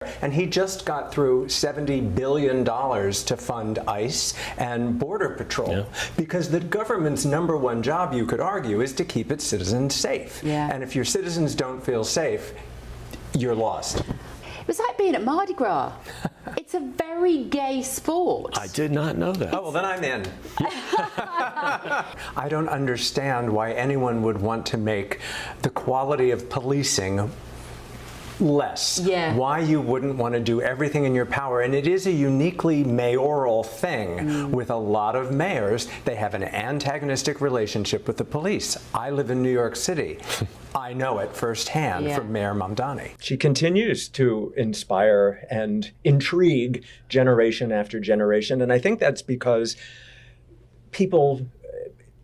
And he just got through $70 billion to fund ICE and Border Patrol, because the government's #1 job, you could argue, is to keep its citizens safe. And if your citizens don't feel safe, you're lost. It was like being at Mardi Gras. It's a very gay sport. I did not know that. Oh, well, then I'm in. I don't understand why anyone would want to make the quality of policing less. Why you wouldn't want to do everything in your power. And it is a uniquely mayoral thing with a lot of mayors. They have an antagonistic relationship with the police. I live in New York City. I know it firsthand from Mayor Mamdani. She continues to inspire and intrigue generation after generation. And I think that's because people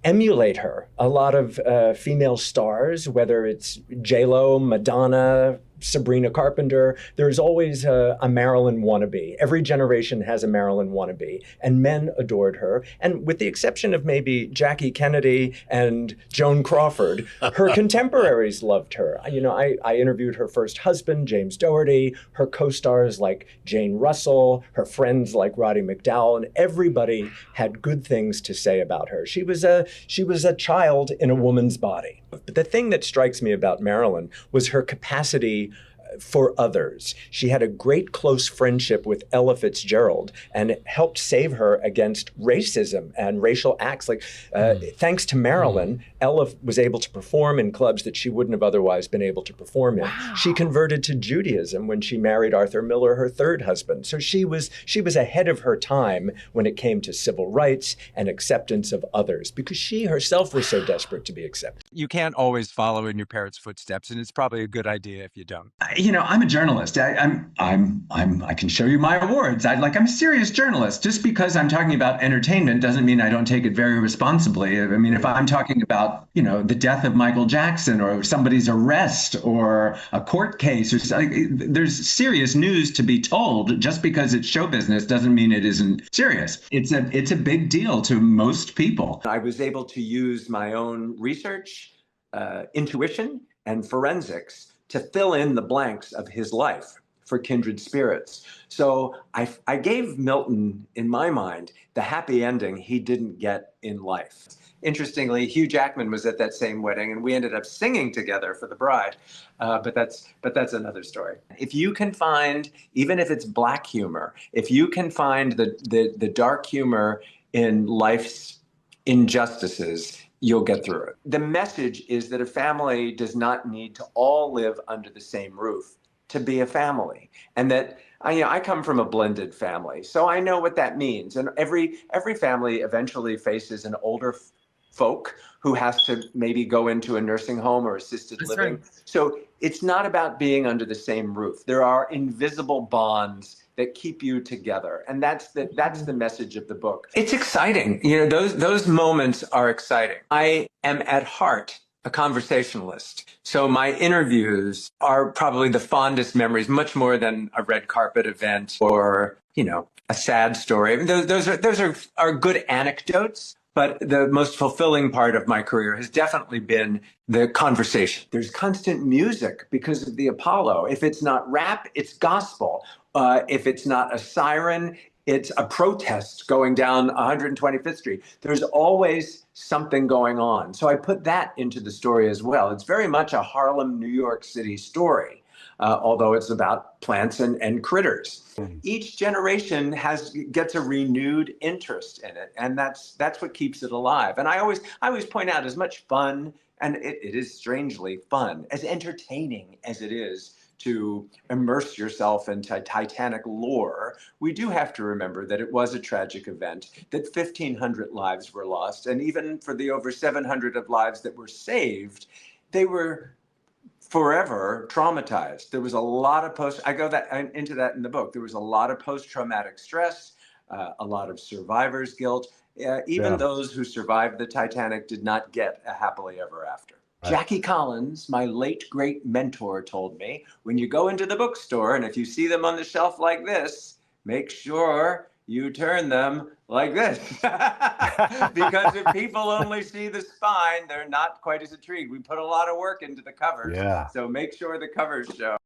emulate her. A lot of female stars, whether it's J-Lo, Madonna, Sabrina Carpenter, there's always a Marilyn wannabe. Every generation has a Marilyn wannabe, and men adored her. And with the exception of maybe Jackie Kennedy and Joan Crawford, her contemporaries loved her. You know, I interviewed her first husband, James Doherty, her co-stars like Jane Russell, her friends like Roddy McDowall, and everybody had good things to say about her. She was a child in a woman's body. But the thing that strikes me about Marilyn was her capacity for others. She had a great close friendship with Ella Fitzgerald and helped save her against racism and racial acts. Like, thanks to Marilyn, Ella was able to perform in clubs that she wouldn't have otherwise been able to perform in. She converted to Judaism when she married Arthur Miller, her third husband. So she was ahead of her time when it came to civil rights and acceptance of others, because she herself was so desperate to be accepted. You can't always follow in your parents' footsteps, and it's probably a good idea if you don't. You know, I'm a journalist. I can show you my awards. I'm a serious journalist. Just because I'm talking about entertainment doesn't mean I don't take it very responsibly. I mean, if I'm talking about, you know, the death of Michael Jackson or somebody's arrest or a court case or something, there's serious news to be told. Just because it's show business doesn't mean it isn't serious. It's a big deal to most people. I was able to use my own research, intuition, and forensics to fill in the blanks of his life for Kindred Spirits. So I gave Milton, in my mind, the happy ending he didn't get in life. Interestingly, Hugh Jackman was at that same wedding, and we ended up singing together for the bride. But that's another story. If you can find, even if it's black humor, if you can find the dark humor in life's injustices, you'll get through it. The message is that a family does not need to all live under the same roof to be a family. And that, I come from a blended family, so I know what that means. And every family eventually faces an older folk who has to maybe go into a nursing home or assisted living. Right. So it's not about being under the same roof. There are invisible bonds that keep you together. And that's the message of the book. It's exciting. You know, those moments are exciting. I am at heart a conversationalist. So my interviews are probably the fondest memories, much more than a red carpet event or, you know, a sad story. I mean, those are good anecdotes. But the most fulfilling part of my career has definitely been the conversation. There's constant music because of the Apollo. If it's not rap, it's gospel. If it's not a siren, it's a protest going down 125th Street. There's always something going on. So I put that into the story as well. It's very much a Harlem, New York City story, although it's about plants and critters. Each generation gets a renewed interest in it, and that's what keeps it alive. And I always point out, as much fun, and it is strangely fun, as entertaining as it is to immerse yourself into Titanic lore, we do have to remember that it was a tragic event, that 1,500 lives were lost, and even for the over 700 of lives that were saved, they were forever traumatized. There was a lot of into that in the book. There was a lot of post-traumatic stress, a lot of survivor's guilt. Even those who survived the Titanic did not get a happily ever after. Right. Jackie Collins, my late great mentor, told me, when you go into the bookstore and if you see them on the shelf like this, make sure you turn them like this. Because if people only see the spine, they're not quite as intrigued. We put a lot of work into the covers. Yeah. So make sure the covers show.